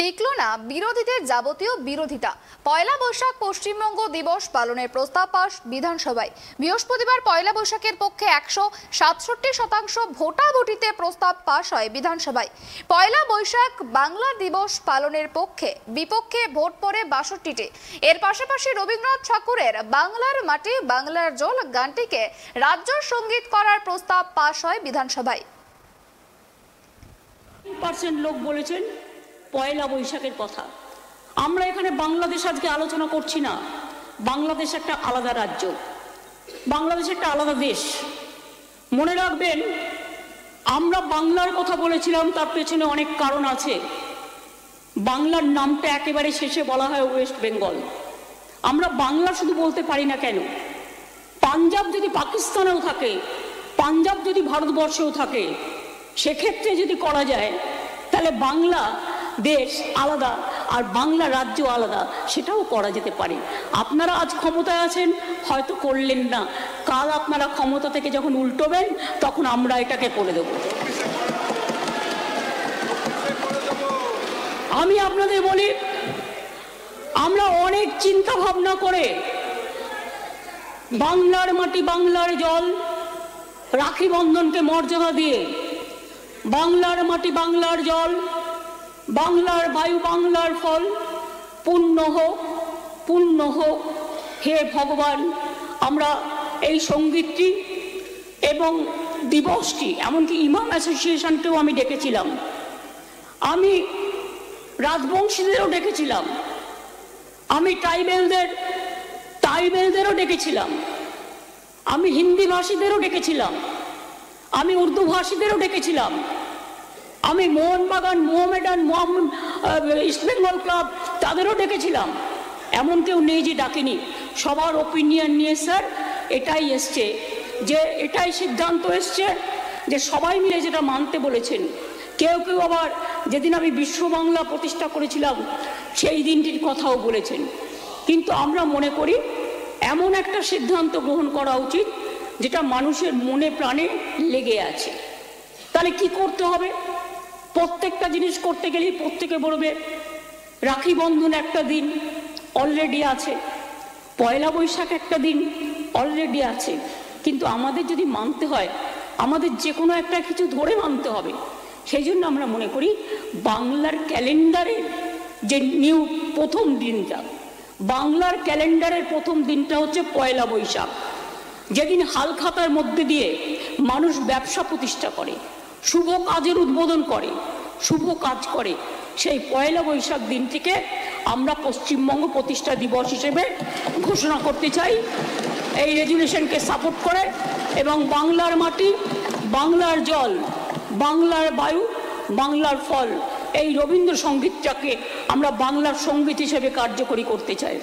টিকলো না বিরোধীদের যাবতীয় বিরোধিতা। পয়লা বৈশাখ পশ্চিমবঙ্গ দিবস পালনের প্রস্তাব পাস বিধানসভায়। বৃহস্পতিবার পয়লা বৈশাখের পক্ষে 167% ভোটাভুটিতে প্রস্তাব পাস হয় বিধানসভায়। পয়লা বৈশাখ বাংলা দিবস পালনের পক্ষে বিপক্ষে ভোট পড়ে 62তে। এর পাশাপাশি রবীন্দ্রনাথ ঠাকুরের বাংলার মাটি বাংলার জল গানটিকে রাজ্য সঙ্গীত করার প্রস্তাব পাস হয় বিধানসভায়। % লোক বলেছেন পয়লা বৈশাখের কথা। আমরা এখানে বাংলাদেশ আজকে আলোচনা করছি না। বাংলাদেশ একটা আলাদা রাজ্য, বাংলাদেশ একটা আলাদা দেশ। মনে রাখবেন, আমরা বাংলার কথা বলেছিলাম, তার পেছনে অনেক কারণ আছে। বাংলার নামটা একেবারে শেষে বলা হয় ওয়েস্ট বেঙ্গল। আমরা বাংলা শুধু বলতে পারি না কেন? পাঞ্জাব যদি পাকিস্তানেও থাকে, পাঞ্জাব যদি ভারতবর্ষেও থাকে, সেক্ষেত্রে যদি করা যায় তাহলে বাংলা দেশ আলাদা আর বাংলা রাজ্য আলাদা, সেটাও করা যেতে পারে। আপনারা আজ ক্ষমতায় আছেন, হয়তো করলেন না। কাল আপনারা ক্ষমতা থেকে যখন উল্টোবেন, তখন আমরা এটাকে করে দেব। আমি আপনাদের বলি, আমরা অনেক চিন্তা ভাবনা করে বাংলার মাটি বাংলার জল, রাখি বন্ধনকে মর্যাদা দিয়ে বাংলার মাটি বাংলার জল, বাংলার বায়ু বাংলার ফল, পূর্ণ হোক পূর্ণ হোক হে ভগবান। আমরা এই সঙ্গীতটি এবং দিবসটি, এমনকি ইমাম অ্যাসোসিয়েশনকেও আমি ডেকেছিলাম, আমি রাজবংশীদেরও ডেকেছিলাম, আমি ট্রাইবেলদেরও ডেকেছিলাম, আমি হিন্দি ভাষীদেরও ডেকেছিলাম, আমি উর্দু ভাষীদেরও ডেকেছিলাম, আমি মোহনবাগান মোহামেডান ইস্ট বেঙ্গল ক্লাব তাদেরও ডেকেছিলাম। এমন কেউ নেই যে ডাকেনি। সবার ওপিনিয়ন নিয়ে স্যার এটাই এসছে, যে এটাই সিদ্ধান্ত এসছে যে সবাই মিলে যেটা মানতে বলেছেন। কেউ কেউ আবার যেদিন আমি বিশ্ব বাংলা প্রতিষ্ঠা করেছিলাম সেই দিনটির কথাও বলেছেন। কিন্তু আমরা মনে করি এমন একটা সিদ্ধান্ত গ্রহণ করা উচিত যেটা মানুষের মনে প্রাণে লেগে আছে। তাহলে কি করতে হবে? প্রত্যেকটা জিনিস করতে গেলেই প্রত্যেকে বলবে রাখি বন্ধন একটা দিন অলরেডি আছে, পয়লা বৈশাখ একটা দিন অলরেডি আছে। কিন্তু আমাদের যদি মানতে হয়, আমাদের যে কোনো একটা কিছু ধরে মানতে হবে। সেই জন্য আমরা মনে করি বাংলার ক্যালেন্ডারের যে প্রথম দিনটা, বাংলার ক্যালেন্ডারের প্রথম দিনটা হচ্ছে পয়লা বৈশাখ, যেদিন হালখাতার মধ্যে দিয়ে মানুষ ব্যবসা প্রতিষ্ঠা করে, শুভ কাজের উদ্বোধন করে, শুভ কাজ করে। সেই পয়লা বৈশাখ দিনটিকে আমরা পশ্চিমবঙ্গ প্রতিষ্ঠা দিবস হিসেবে ঘোষণা করতে চাই, এই রেজুলেশনকে সাপোর্ট করে। এবং বাংলার মাটি বাংলার জল, বাংলার বায়ু বাংলার ফল, এই রবীন্দ্রসঙ্গীতটাকে আমরা বাংলার সঙ্গীত হিসেবে কার্যকরী করতে চাই।